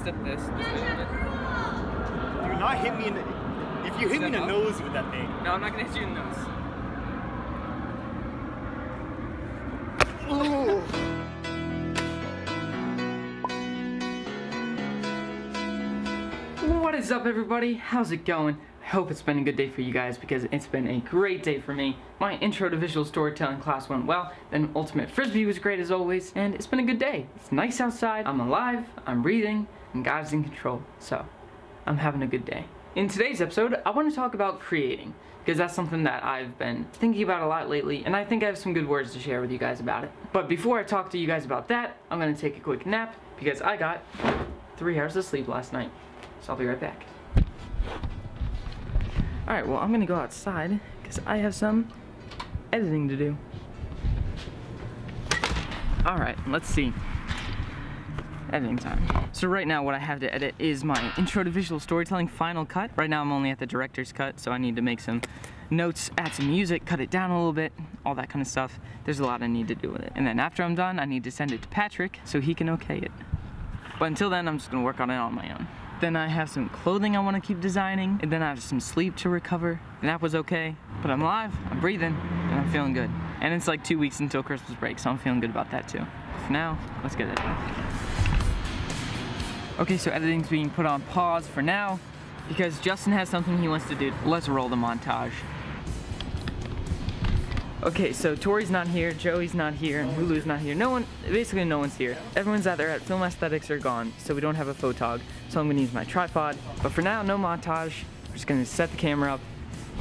at this. Do not hit me in the... If you hit me in the nose with that thing. No, I'm not gonna hit you in the nose. Ooh. What is up, everybody? How's it going? I hope it's been a good day for you guys because it's been a great day for me. My intro to visual storytelling class went well, then ultimate frisbee was great as always, and it's been a good day. It's nice outside, I'm alive, I'm breathing, and God is in control, so I'm having a good day. In today's episode, I want to talk about creating, because that's something that I've been thinking about a lot lately, and I think I have some good words to share with you guys about it. But before I talk to you guys about that, I'm going to take a quick nap, because I got 3 hours of sleep last night. So I'll be right back. Alright, well, I'm gonna go outside because I have some editing to do. Alright, let's see. Editing time. So right now what I have to edit is my intro to visual storytelling final cut. Right now I'm only at the director's cut, so I need to make some notes, add some music, cut it down a little bit, all that kind of stuff. There's a lot I need to do with it. And then after I'm done, I need to send it to Patrick so he can okay it. But until then, I'm just gonna work on it on my own. Then I have some clothing I want to keep designing, and then I have some sleep to recover. And that was okay, but I'm alive, I'm breathing, and I'm feeling good. And it's like 2 weeks until Christmas break, so I'm feeling good about that too. For now, let's get editing. Okay, so editing's being put on pause for now, because Justin has something he wants to do. Let's roll the montage. Okay, so Tori's not here, Joey's not here, and Hulu's not here. Basically no one's here. Everyone's either at Film Aesthetics or gone, so we don't have a photog. So I'm gonna use my tripod. But for now, no montage. We're just gonna set the camera up.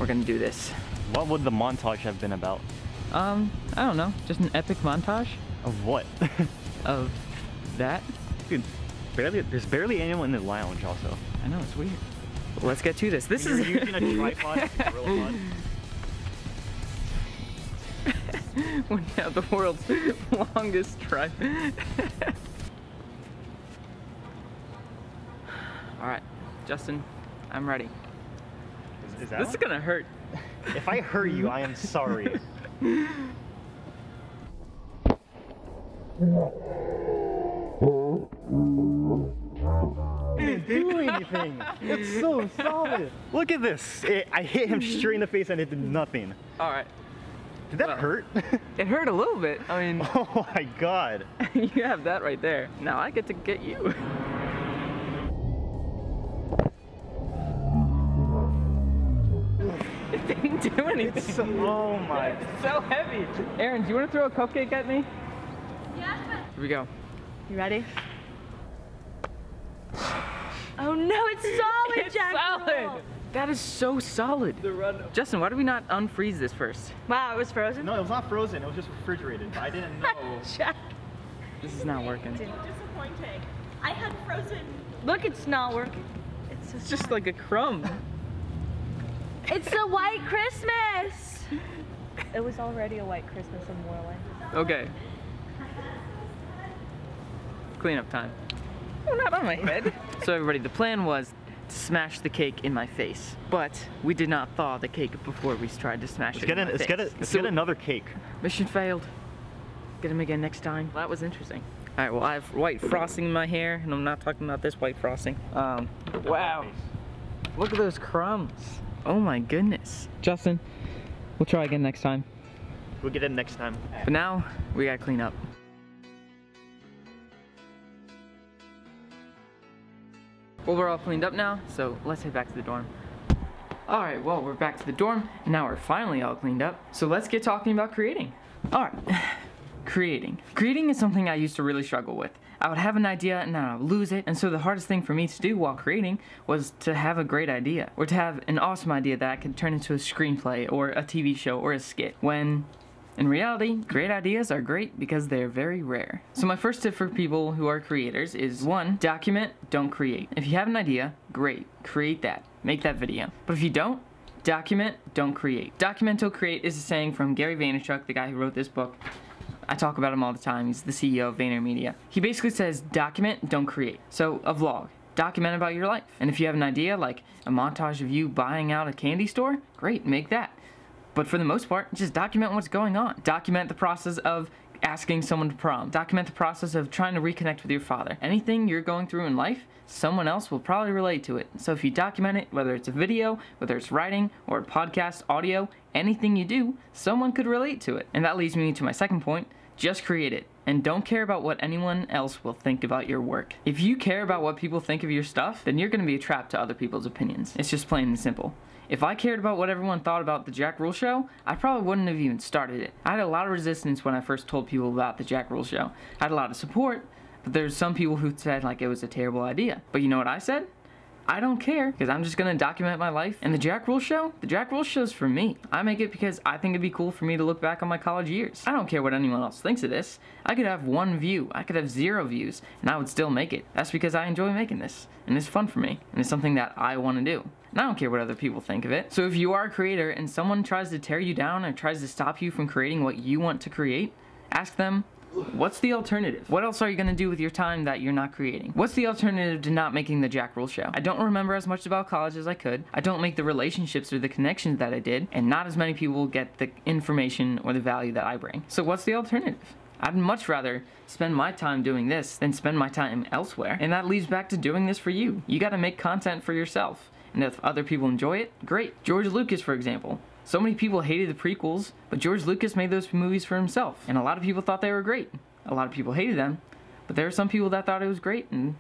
We're gonna do this. What would the montage have been about? I don't know. Just an epic montage. Of what? Of that. Dude, there's barely anyone in the lounge also. I know, it's weird. But let's get to this. This is using a tripod, gorilla pod. We have the world's longest tripod. Alright, Justin, I'm ready. Is that this is gonna hurt. If I hurt you, I am sorry. It didn't do anything. It's so solid. Look at this. I hit him straight in the face and it did nothing. Alright. Did that hurt? It hurt a little bit. I mean... Oh my god. You have that right there. Now I get to get you. It didn't do anything. Oh my. It's so heavy. Aaron, do you want to throw a cupcake at me? Yeah. Here we go. You ready? Oh no, it's solid, It's Jack. solid. That is so solid. Justin, why did we not unfreeze this first? Wow, it was frozen? No, it was not frozen. It was just refrigerated. But I didn't know. Jack. This is not working. Disappointing. I had frozen. Look, it's not working. It's just like a crumb. It's a white Christmas. It was already a white Christmas in Moreland. Okay. Cleanup time. Oh, not on my head. So everybody, the plan was to smash the cake in my face, but we did not thaw the cake before we tried to smash it in my face. Let's get another cake. Mission failed. Get him again next time. That was interesting. All right, well, I have white frosting in my hair, and I'm not talking about this white frosting. Wow. Look at those crumbs. Oh my goodness. Justin, we'll try again next time. We'll get it next time. But now, we gotta clean up. Well, we're all cleaned up now, so let's head back to the dorm. Alright, well, we're back to the dorm, and now we're finally all cleaned up. So let's get talking about creating. Alright, creating. Creating is something I used to really struggle with. I would have an idea and then I would lose it, and so the hardest thing for me to do while creating was to have a great idea, or to have an awesome idea that I could turn into a screenplay, or a TV show, or a skit, when in reality, great ideas are great because they're very rare. So my first tip for people who are creators is 1, document, don't create. If you have an idea, great, create that, make that video. But if you don't, document, don't create. Document, don't create is a saying from Gary Vaynerchuk, the guy who wrote this book. I talk about him all the time. He's the CEO of VaynerMedia. He basically says, document, don't create. So a vlog, document about your life. And if you have an idea, like a montage of you buying out a candy store, great, make that. But for the most part, just document what's going on. Document the process of asking someone to prom. Document the process of trying to reconnect with your father. Anything you're going through in life, someone else will probably relate to it. So if you document it, whether it's a video, whether it's writing, or a podcast, audio, anything you do, someone could relate to it. And that leads me to my second point, just create it. And don't care about what anyone else will think about your work. If you care about what people think of your stuff, then you're gonna be trapped to other people's opinions. It's just plain and simple. If I cared about what everyone thought about the Jack Ruhl show, I probably wouldn't have even started it. I had a lot of resistance when I first told people about the Jack Ruhl show. I had a lot of support, but there's some people who said like it was a terrible idea. But you know what I said? I don't care, because I'm just gonna document my life. And the Jack Ruhl show? The Jack Ruhl show's for me. I make it because I think it'd be cool for me to look back on my college years. I don't care what anyone else thinks of this. I could have 1 view, I could have 0 views, and I would still make it. That's because I enjoy making this, and it's fun for me, and it's something that I want to do. And I don't care what other people think of it. So if you are a creator and someone tries to tear you down or tries to stop you from creating what you want to create, ask them, what's the alternative? What else are you gonna do with your time that you're not creating? What's the alternative to not making the Jack Ruhl show? I don't remember as much about college as I could. I don't make the relationships or the connections that I did, and not as many people get the information or the value that I bring. So what's the alternative? I'd much rather spend my time doing this than spend my time elsewhere. And that leads back to doing this for you. You gotta make content for yourself. And if other people enjoy it, great. George Lucas, for example. So many people hated the prequels, but George Lucas made those movies for himself. And a lot of people thought they were great. A lot of people hated them, but there were some people that thought it was great, and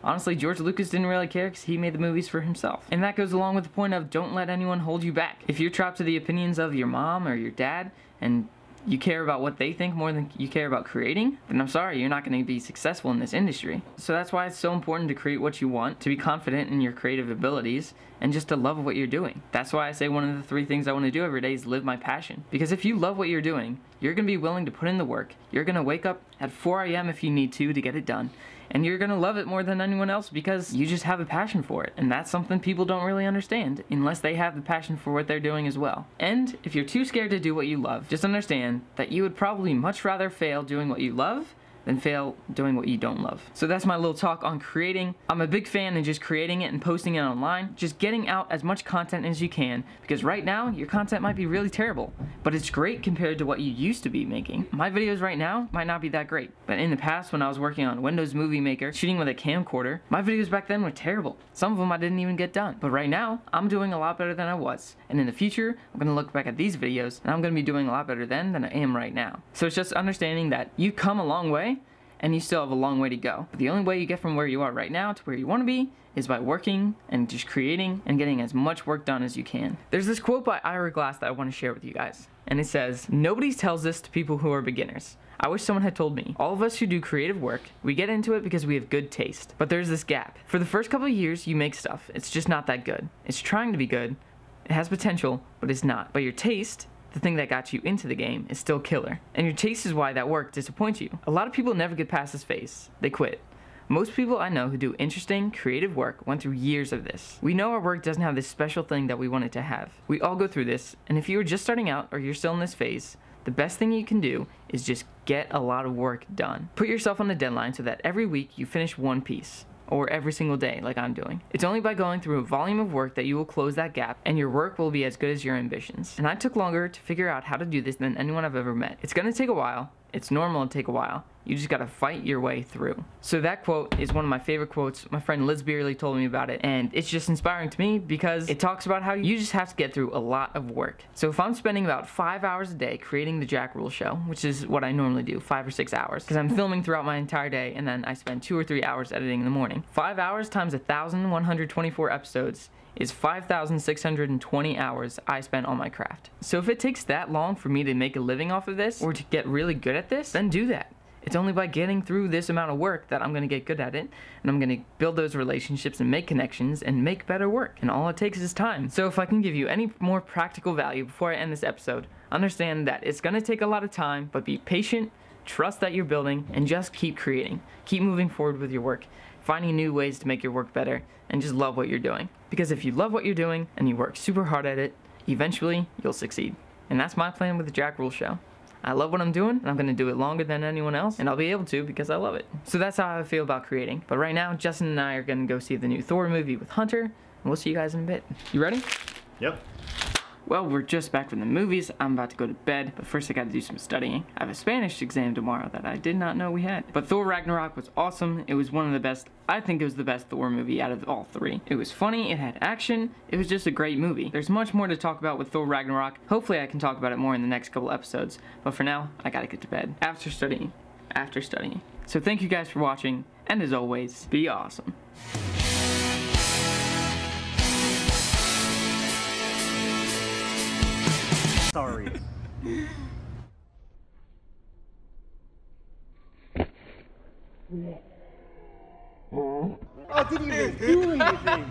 honestly, George Lucas didn't really care because he made the movies for himself. And that goes along with the point of don't let anyone hold you back. If you're trapped to the opinions of your mom or your dad, and you care about what they think more than you care about creating, then I'm sorry, you're not going to be successful in this industry. So that's why it's so important to create what you want, to be confident in your creative abilities, and just to love what you're doing. That's why I say one of the 3 things I want to do every day is live my passion. Because if you love what you're doing, you're going to be willing to put in the work. You're going to wake up at 4 a.m. if you need to get it done. And you're going to love it more than anyone else because you just have a passion for it. And that's something people don't really understand unless they have the passion for what they're doing as well. And if you're too scared to do what you love, just understand that you would probably much rather fail doing what you love than fail doing what you don't love. So that's my little talk on creating. I'm a big fan of just creating it and posting it online, just getting out as much content as you can, because right now your content might be really terrible, but it's great compared to what you used to be making. My videos right now might not be that great, but in the past when I was working on Windows Movie Maker, shooting with a camcorder, my videos back then were terrible. Some of them I didn't even get done, but right now I'm doing a lot better than I was, and in the future I'm gonna look back at these videos and I'm gonna be doing a lot better then than I am right now. So it's just understanding that you come a long way and you still have a long way to go. But the only way you get from where you are right now to where you want to be is by working and just creating and getting as much work done as you can. There's this quote by Ira Glass that I want to share with you guys, and it says, "Nobody tells this to people who are beginners. I wish someone had told me. All of us who do creative work, we get into it because we have good taste. But there's this gap. For the first couple of years, you make stuff. It's just not that good. It's trying to be good. It has potential, but it's not. But your taste, the thing that got you into the game, is still killer. And your taste is why that work disappoints you. A lot of people never get past this phase. They quit. Most people I know who do interesting, creative work went through years of this. We know our work doesn't have this special thing that we want it to have. We all go through this, and if you are just starting out or you're still in this phase, the best thing you can do is just get a lot of work done. Put yourself on a deadline so that every week you finish 1 piece. Or every single day like I'm doing. It's only by going through a volume of work that you will close that gap, and your work will be as good as your ambitions. And I took longer to figure out how to do this than anyone I've ever met. It's gonna take a while. It's normal to take a while. You just gotta fight your way through. So that quote is one of my favorite quotes. My friend Liz Beerley told me about it, and it's just inspiring to me because it talks about how you just have to get through a lot of work. So if I'm spending about 5 hours a day creating the Jack Ruhl show, which is what I normally do, 5 or 6 hours, because I'm filming throughout my entire day and then I spend 2 or 3 hours editing in the morning. 5 hours times 1,124 episodes is 5,620 hours I spent on my craft. So if it takes that long for me to make a living off of this, or to get really good at this, then do that. It's only by getting through this amount of work that I'm going to get good at it, and I'm going to build those relationships and make connections and make better work, and all it takes is time. So if I can give you any more practical value before I end this episode, understand that it's going to take a lot of time, but be patient, trust that you're building, and just keep creating. Keep moving forward with your work, finding new ways to make your work better, and just love what you're doing. Because if you love what you're doing and you work super hard at it, eventually you'll succeed. And that's my plan with the Jack Ruhl show. I love what I'm doing, and I'm going to do it longer than anyone else, and I'll be able to because I love it. So that's how I feel about creating. But right now, Justin and I are going to go see the new Thor movie with Hunter, and we'll see you guys in a bit. You ready? Yep. Well, we're just back from the movies. I'm about to go to bed, but first I gotta do some studying. I have a Spanish exam tomorrow that I did not know we had. But Thor Ragnarok was awesome. It was one of the best, I think it was the best Thor movie out of all three. It was funny, it had action, it was just a great movie. There's much more to talk about with Thor Ragnarok. Hopefully I can talk about it more in the next couple episodes, but for now, I gotta get to bed. After studying. So thank you guys for watching, and as always, be awesome. Sorry. I didn't even do anything.